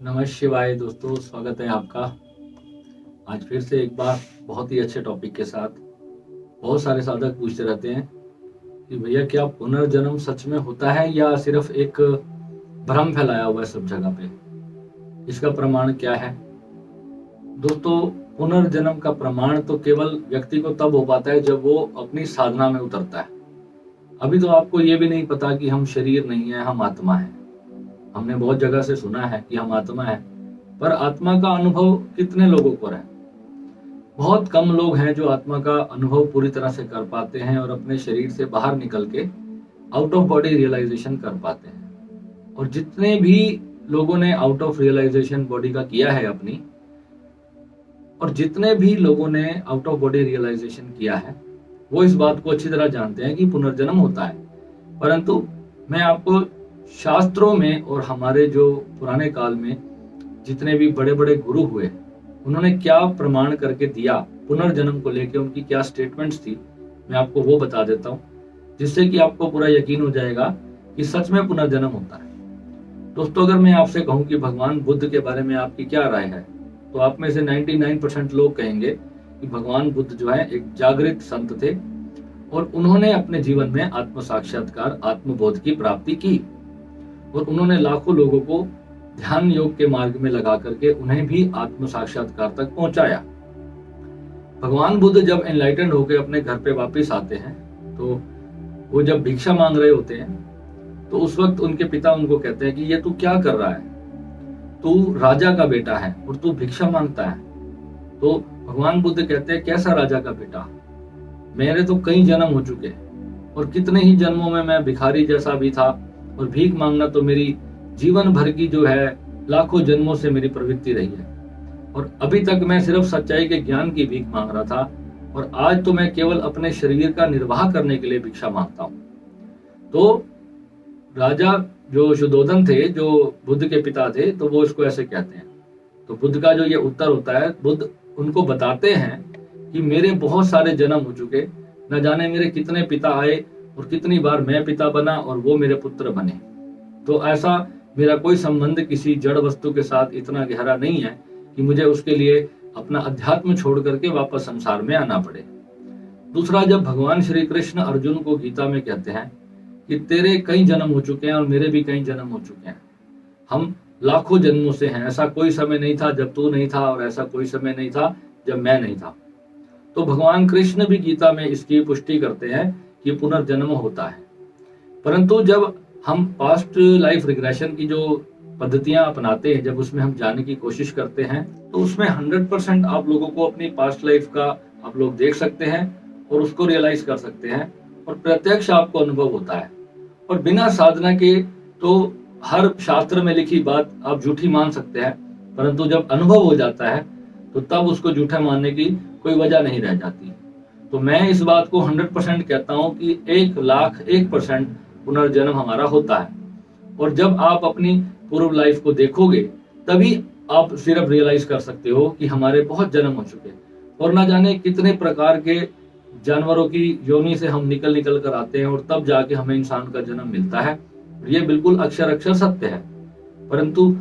नमः शिवाय दोस्तों, स्वागत है आपका। आज फिर से एक बार बहुत ही अच्छे टॉपिक के साथ। बहुत सारे साधक पूछते रहते हैं कि भैया क्या पुनर्जन्म सच में होता है या सिर्फ एक भ्रम फैलाया हुआ है सब जगह पे। इसका प्रमाण क्या है दोस्तों? पुनर्जन्म का प्रमाण तो केवल व्यक्ति को तब हो पाता है जब वो अपनी साधना में उतरता है। अभी तो आपको ये भी नहीं पता कि हम शरीर नहीं है, हम आत्मा है। हमने बहुत जगह से सुना है कि हम आत्मा है, पर आत्मा का अनुभव कितने लोगों को है? बहुत कम लोग हैं जो आत्मा का अनुभव पूरी तरह से कर पाते हैं और अपने शरीर से बाहर निकल के आउट ऑफ बॉडी रियलाइजेशन कर पाते हैं। और जितने भी लोगों ने आउट ऑफ रियलाइजेशन बॉडी का किया है अपनी, और जितने भी लोगों ने आउट ऑफ बॉडी रियलाइजेशन किया है, वो इस बात को अच्छी तरह जानते हैं कि पुनर्जन्म होता है। परंतु मैं आपको शास्त्रों में और हमारे जो पुराने काल में जितने भी बड़े बड़े गुरु हुए, उन्होंने क्या प्रमाण करके दिया पुनर्जन्म को लेकर, उनकी क्या स्टेटमेंट्स थी, मैं आपको वो बता देता हूँ, जिससे कि आपको पूरा यकीन हो जाएगा कि सच में पुनर्जन्म होता है। दोस्तों, अगर मैं आपसे कहूँ कि भगवान बुद्ध के बारे में आपकी क्या राय है, तो आप में से 99% लोग कहेंगे कि भगवान बुद्ध जो है एक जागृत संत थे और उन्होंने अपने जीवन में आत्म साक्षात्कार, आत्मबोध की प्राप्ति की और उन्होंने लाखों लोगों को ध्यान योग के मार्ग में लगा करके उन्हें भी आत्म साक्षात्कार तक पहुंचाया। भगवान बुद्ध जब एनलाइटेंड होकर अपने घर पे वापस आते हैं, तो वो जब भिक्षा मांग रहे होते हैं, तो उस वक्त उनके पिता उनको कहते हैं कि ये तू क्या कर रहा है, तू राजा का बेटा है और तू भिक्षा मांगता है। तो भगवान बुद्ध कहते हैं, कैसा राजा का बेटा? मेरे तो कई जन्म हो चुके और कितने ही जन्मों में मैं भिखारी जैसा भी था, और भीख मांगना तो मेरी जीवन भर की जो है लाखों जन्मों से मेरी प्रवृत्ति रही है। और अभी तक मैं सिर्फ सच्चाई के ज्ञान की भीख मांग रहा था, और आज तो मैं केवल अपने शरीर का निर्वाह करने के लिए भिक्षा मांगता हूँ। तो राजा जो शुद्धोधन थे, जो बुद्ध के पिता थे, तो वो इसको ऐसे कहते हैं। तो बुद्ध का जो ये उत्तर होता है, बुद्ध उनको बताते हैं कि मेरे बहुत सारे जन्म हो चुके, न जाने मेरे कितने पिता आए और कितनी बार मैं पिता बना और वो मेरे पुत्र बने। तो ऐसा मेरा कोई संबंध किसी जड़ वस्तु के साथ इतना गहरा नहीं है कि मुझे उसके लिए अपना अध्यात्म छोड़ करके वापस संसार में आना पड़े। दूसरा, जब भगवान श्री कृष्ण अर्जुन को गीता में कहते हैं कि तेरे कई जन्म हो चुके हैं और मेरे भी कई जन्म हो चुके हैं, हम लाखों जन्मों से हैं, ऐसा कोई समय नहीं था जब तू नहीं था और ऐसा कोई समय नहीं था जब मैं नहीं था। तो भगवान कृष्ण भी गीता में इसकी पुष्टि करते हैं कि पुनर्जन्म होता है। परंतु जब हम पास्ट लाइफ रिग्रेशन की जो पद्धतियां अपनाते हैं, जब उसमें हम जाने की कोशिश करते हैं, तो उसमें 100% आप लोगों को अपनी पास्ट लाइफ का आप लोग देख सकते हैं और उसको रियलाइज कर सकते हैं, और प्रत्यक्ष आपको अनुभव होता है। और बिना साधना के तो हर शास्त्र में लिखी बात आप झूठी मान सकते हैं, परंतु जब अनुभव हो जाता है तो तब उसको झूठा मानने की कोई वजह नहीं रह जाती। तो मैं इस बात को 100% कहता हूं कि 1,01,000% पुनर्जन्म हमारा होता है। और जब आप अपनी पूर्व लाइफ को देखोगे, तभी आप सिर्फ रियलाइज कर सकते हो कि हमारे बहुत जन्म हो चुके, और ना जाने कितने प्रकार के जानवरों की योनि से हम निकल निकल कर आते हैं, और तब जाके हमें इंसान का जन्म मिलता है। ये बिल्कुल अक्षर अक्षर सत्य है। परंतु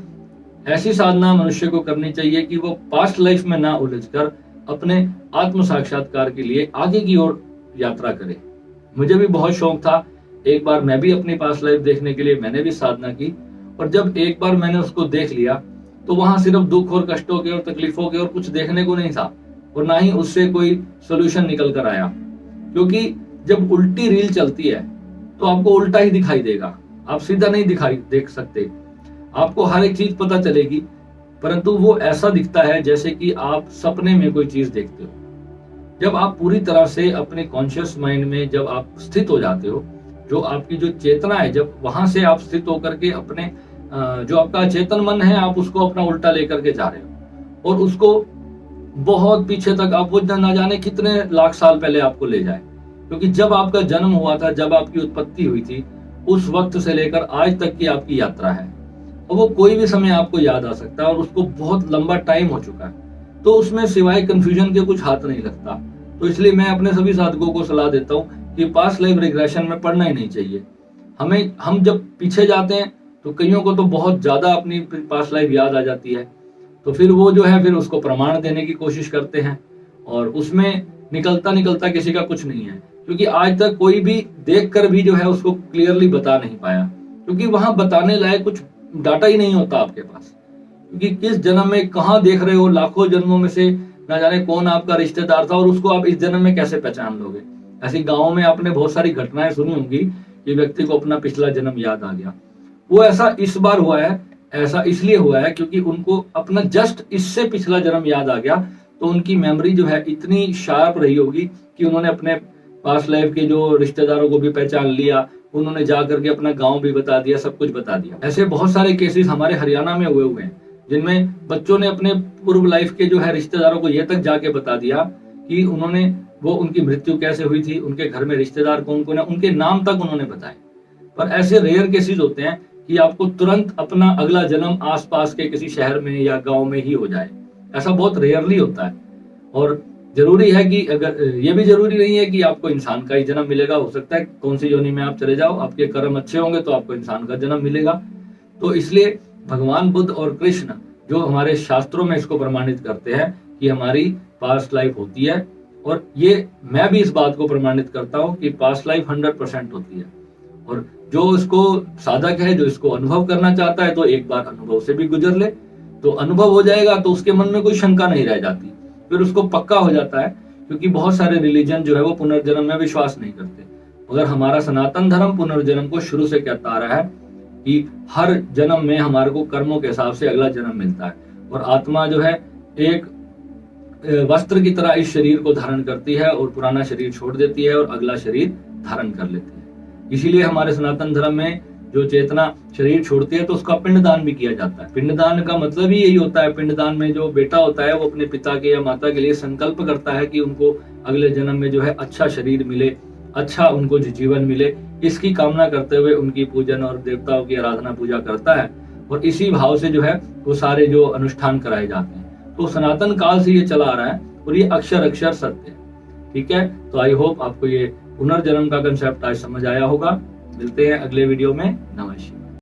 ऐसी साधना मनुष्य को करनी चाहिए कि वो पास्ट लाइफ में ना उलझकर अपने आत्म साक्षात्कार के लिए आगे की ओर यात्रा करे। मुझे भी बहुत शौक था, एक बार मैं भी अपनी पास्ट लाइफ देखने के लिए मैंने भी साधना की, और जब एक बार मैंने उसको देख लिया तो वहां सिर्फ दुख और कष्टों के और तकलीफों के और कुछ देखने को नहीं था, और ना ही उससे कोई सोल्यूशन निकल कर आया। क्योंकि जब उल्टी रील चलती है तो आपको उल्टा ही दिखाई देगा, आप सीधा नहीं दिखाई देख सकते। आपको हर एक चीज पता चलेगी, परंतु वो ऐसा दिखता है जैसे कि आप सपने में कोई चीज देखते हो। जब आप पूरी तरह से अपने कॉन्शियस माइंड में जब आप स्थित हो जाते हो, जो आपकी जो चेतना है, जब वहां से आप स्थित होकर के अपने जो आपका चेतन मन है, आप उसको अपना उल्टा लेकर के जा रहे हो, और उसको बहुत पीछे तक आप वो ना जाने कितने लाख साल पहले आपको ले जाए। क्योंकि जब आपका जन्म हुआ था, जब आपकी उत्पत्ति हुई थी, उस वक्त से लेकर आज तक की आपकी यात्रा है, और वो कोई भी समय आपको याद आ सकता है, और उसको बहुत लंबा टाइम हो चुका है। तो उसमें सिवाय कंफ्यूजन के कुछ हाथ नहीं लगता। तो इसलिए मैं अपने सभी साधकों को सलाह देता हूँ कि पास्ट लाइफ रिग्रेशन में पढ़ना ही नहीं चाहिए। हम जब पीछे जाते हैं तो कईयों को तो बहुत ज्यादा अपनी पास्ट लाइफ याद आ जाती है, तो फिर वो जो है फिर उसको प्रमाण देने की कोशिश करते हैं, और उसमें निकलता निकलता किसी का कुछ नहीं है, क्योंकि आज तक कोई भी देख कर भी जो है उसको क्लियरली बता नहीं पाया, क्योंकि वहां बताने लायक कुछ डाटा ही नहीं होता आपके पास। क्योंकि किस जन्म में कहाँ देख रहे हो, लाखों जन्मों में से ना जाने कौन आपका रिश्तेदार था, और उसको आप इस जन्म में कैसे पहचान लोगे। ऐसी गाँव में आपने बहुत सारी घटनाएं सुनी होंगी कि व्यक्ति को अपना पिछला जन्म याद आ गया। वो ऐसा इस बार हुआ है, ऐसा इसलिए हुआ है क्योंकि उनको अपना जस्ट इससे पिछला जन्म याद आ गया, तो उनकी मेमोरी जो है इतनी शार्प रही होगी कि उन्होंने अपने पास्ट लाइफ के जो रिश्तेदारों को भी पहचान लिया, उन्होंने जा करके अपना गांव भी बता दिया, सब कुछ बता दिया। ऐसे बहुत सारे केसेस हमारे हरियाणा में हुए हैं, जिनमें बच्चों ने अपने पूर्व लाइफ के जो है रिश्तेदारों को ये तक जाके बता दिया कि उन्होंने वो उनकी मृत्यु कैसे हुई थी, उनके घर में रिश्तेदार कौन कौन है, उनके नाम तक उन्होंने बताए। पर ऐसे रेयर केसेस होते हैं कि आपको तुरंत अपना अगला जन्म आसपास के किसी शहर में या गांव में ही हो जाए, ऐसा बहुत रेयरली होता है। और जरूरी है कि अगर ये भी जरूरी नहीं है कि आपको इंसान का ही जन्म मिलेगा, हो सकता है कौन सी योनि में आप चले जाओ, आपके कर्म अच्छे होंगे तो आपको इंसान का जन्म मिलेगा। तो इसलिए भगवान बुद्ध और कृष्ण जो हमारे शास्त्रों में इसको प्रमाणित करते हैं कि हमारी पास्ट लाइफ होती है, और ये मैं भी इस बात को प्रमाणित करता हूँ कि पास्ट लाइफ 100% होती है। और जो इसको साधक है, जो इसको अनुभव करना चाहता है, तो एक बार अनुभव से भी गुजर ले, तो अनुभव हो जाएगा, तो उसके मन में कोई शंका नहीं रह जाती, फिर उसको पक्का हो जाता है। क्योंकि बहुत सारे रिलीजन जो है वो पुनर्जन्म में विश्वास नहीं करते, मगर हमारा सनातन धर्म पुनर्जन्म को शुरू से कहता आ रहा है कि हर जन्म में हमारे को कर्मों के हिसाब से अगला जन्म मिलता है, और आत्मा जो है एक वस्त्र की तरह इस शरीर को धारण करती है और पुराना शरीर छोड़ देती है और अगला शरीर धारण कर लेती है। इसीलिए हमारे सनातन धर्म में जो चेतना शरीर छोड़ती है तो उसका पिंडदान भी किया जाता है। पिंडदान का मतलब ही यही होता है, पिंडदान में जो बेटा होता है वो अपने पिता के या माता के लिए संकल्प करता है कि उनको अगले जन्म में जो है अच्छा शरीर मिले, अच्छा उनको जीवन मिले, इसकी कामना करते हुए उनकी पूजन और देवताओं की आराधना पूजा करता है, और इसी भाव से जो है वो सारे जो अनुष्ठान कराए जाते हैं। तो सनातन काल से ये चला आ रहा है, और ये अक्षर अक्षर सत्य है। ठीक है, तो आई होप आपको ये पुनर्जन्म का कंसेप्ट आज समझ आया होगा। मिलते हैं अगले वीडियो में। नमस्कार।